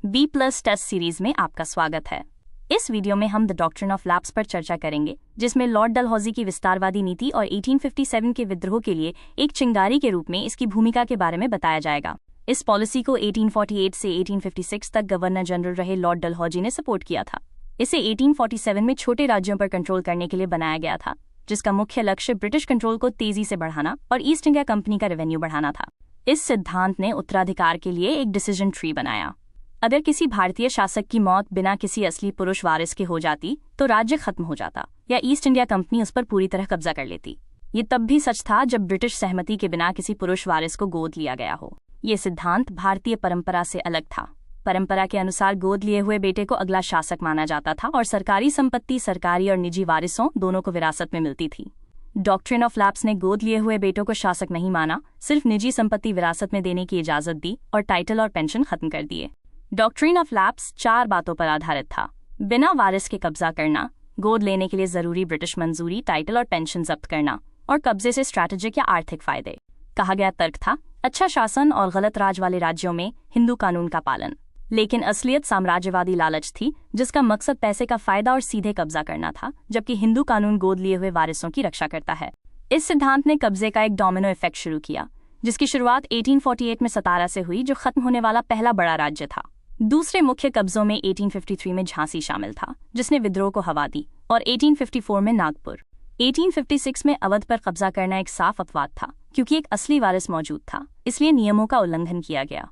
B plus test series में आपका स्वागत है। इस वीडियो में हम द डॉक्ट्रिन ऑफ लैप्स पर चर्चा करेंगे, जिसमें लॉर्ड डलहौजी की विस्तारवादी नीति और 1857 के विद्रोह के लिए एक चिंगारी के रूप में इसकी भूमिका के बारे में बताया जाएगा। इस पॉलिसी को 1848 से 1856 तक गवर्नर जनरल रहे लॉर्ड डलहौजी ने सपोर्ट किया था। इसे 1847 में छोटे राज्यों पर कंट्रोल करने के लिए बनाया गया था, जिसका मुख्य लक्ष्य ब्रिटिश कंट्रोल को तेजी से बढ़ाना और ईस्ट इंडिया कंपनी का रेवेन्यू बढ़ाना था। इस सिद्धांत ने उत्तराधिकार के लिए एक डिसीजन ट्री बनाया। अगर किसी भारतीय शासक की मौत बिना किसी असली पुरुष वारिस के हो जाती तो राज्य खत्म हो जाता या ईस्ट इंडिया कंपनी उस पर पूरी तरह कब्जा कर लेती। ये तब भी सच था जब ब्रिटिश सहमति के बिना किसी पुरुष वारिस को गोद लिया गया हो। ये सिद्धांत भारतीय परंपरा से अलग था। परंपरा के अनुसार गोद लिए हुए बेटे को अगला शासक माना जाता था और सरकारी संपत्ति सरकारी और निजी वारिसों दोनों को विरासत में मिलती थी। डॉक्ट्रिन ऑफ लैप्स ने गोद लिए हुए बेटों को शासक नहीं माना, सिर्फ निजी संपत्ति विरासत में देने की इजाजत दी और टाइटल और पेंशन खत्म कर दिए। डॉक्ट्रिन ऑफ लैप्स 4 बातों पर आधारित था: बिना वारिस के कब्जा करना, गोद लेने के लिए जरूरी ब्रिटिश मंजूरी, टाइटल और पेंशन जब्त करना, और कब्जे से स्ट्रैटेजिक या आर्थिक फायदे। कहा गया तर्क था अच्छा शासन और गलत राज वाले राज्यों में हिंदू कानून का पालन, लेकिन असलियत साम्राज्यवादी लालच थी, जिसका मकसद पैसे का फायदा और सीधे कब्जा करना था, जबकि हिंदू कानून गोद लिए हुए वारिसों की रक्षा करता है। इस सिद्धांत ने कब्जे का एक डोमिनो इफेक्ट शुरू किया, जिसकी शुरुआत 1848 में सतारा से हुई, जो खत्म होने वाला पहला बड़ा राज्य था। दूसरे मुख्य कब्जों में 1853 में झांसी शामिल था, जिसने विद्रोह को हवा दी, और 1854 में नागपुर। 1856 में अवध पर कब्जा करना एक साफ अपवाद था, क्योंकि एक असली वारिस मौजूद था, इसलिए नियमों का उल्लंघन किया गया।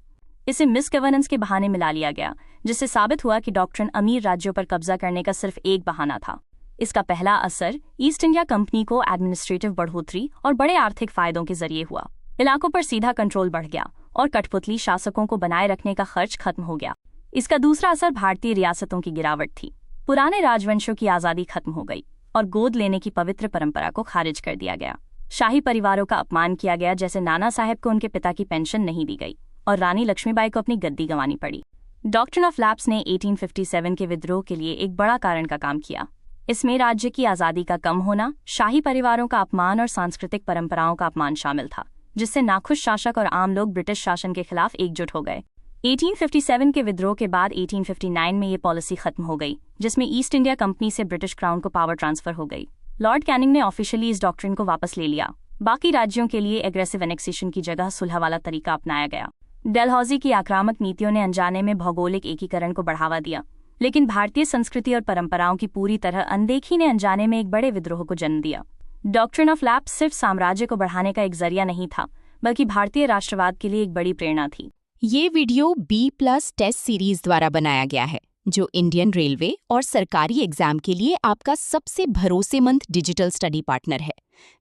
इसे मिसगवर्नेंस के बहाने मिला लिया गया, जिससे साबित हुआ कि डॉक्ट्रिन अमीर राज्यों पर कब्जा करने का सिर्फ एक बहाना था। इसका पहला असर ईस्ट इंडिया कंपनी को एडमिनिस्ट्रेटिव बढ़ोतरी और बड़े आर्थिक फायदों के जरिए हुआ। इलाकों पर सीधा कंट्रोल बढ़ गया और कठपुतली शासकों को बनाए रखने का खर्च खत्म हो गया। इसका दूसरा असर भारतीय रियासतों की गिरावट थी। पुराने राजवंशों की आज़ादी खत्म हो गई और गोद लेने की पवित्र परंपरा को खारिज कर दिया गया। शाही परिवारों का अपमान किया गया, जैसे नाना साहब को उनके पिता की पेंशन नहीं दी गई और रानी लक्ष्मीबाई को अपनी गद्दी गंवानी पड़ी। डॉक्ट्रिन ऑफ लैप्स ने 1857 के विद्रोह के लिए एक बड़ा कारण का काम किया। इसमें राज्य की आज़ादी का कम होना, शाही परिवारों का अपमान और सांस्कृतिक परंपराओं का अपमान शामिल था, जिससे नाखुश शासक और आम लोग ब्रिटिश शासन के खिलाफ एकजुट हो गए। 1857 के विद्रोह के बाद 1859 में ये पॉलिसी खत्म हो गई, जिसमें ईस्ट इंडिया कंपनी से ब्रिटिश क्राउन को पावर ट्रांसफर हो गई। लॉर्ड कैनिंग ने ऑफिशियली इस डॉक्ट्रिन को वापस ले लिया। बाकी राज्यों के लिए एग्रेसिव एनेक्सेशन की जगह सुलह वाला तरीका अपनाया गया। डलहौजी की आक्रामक नीतियों ने अनजाने में भौगोलिक एकीकरण को बढ़ावा दिया, लेकिन भारतीय संस्कृति और परंपराओं की पूरी तरह अनदेखी ने अनजाने में एक बड़े विद्रोह को जन्म दिया। डॉक्ट्रिन ऑफ लैप्स सिर्फ साम्राज्य को बढ़ाने का एक जरिया नहीं था, बल्कि भारतीय राष्ट्रवाद के लिए एक बड़ी प्रेरणा थी। ये video B plus test series द्वारा बनाया गया है, जो इंडियन रेलवे और सरकारी एग्जाम के लिए आपका सबसे भरोसेमंद डिजिटल स्टडी पार्टनर है।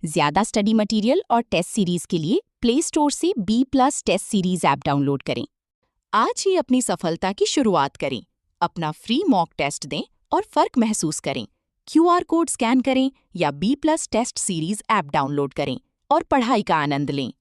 ज्यादा स्टडी मटेरियल और टेस्ट सीरीज के लिए प्ले स्टोर से B plus test series app download करें। आज ही अपनी सफलता की शुरुआत करें। अपना फ्री मॉक टेस्ट दें और फर्क महसूस करें। QR कोड स्कैन करें या B plus test series app download करें और पढ़ाई का आनंद लें।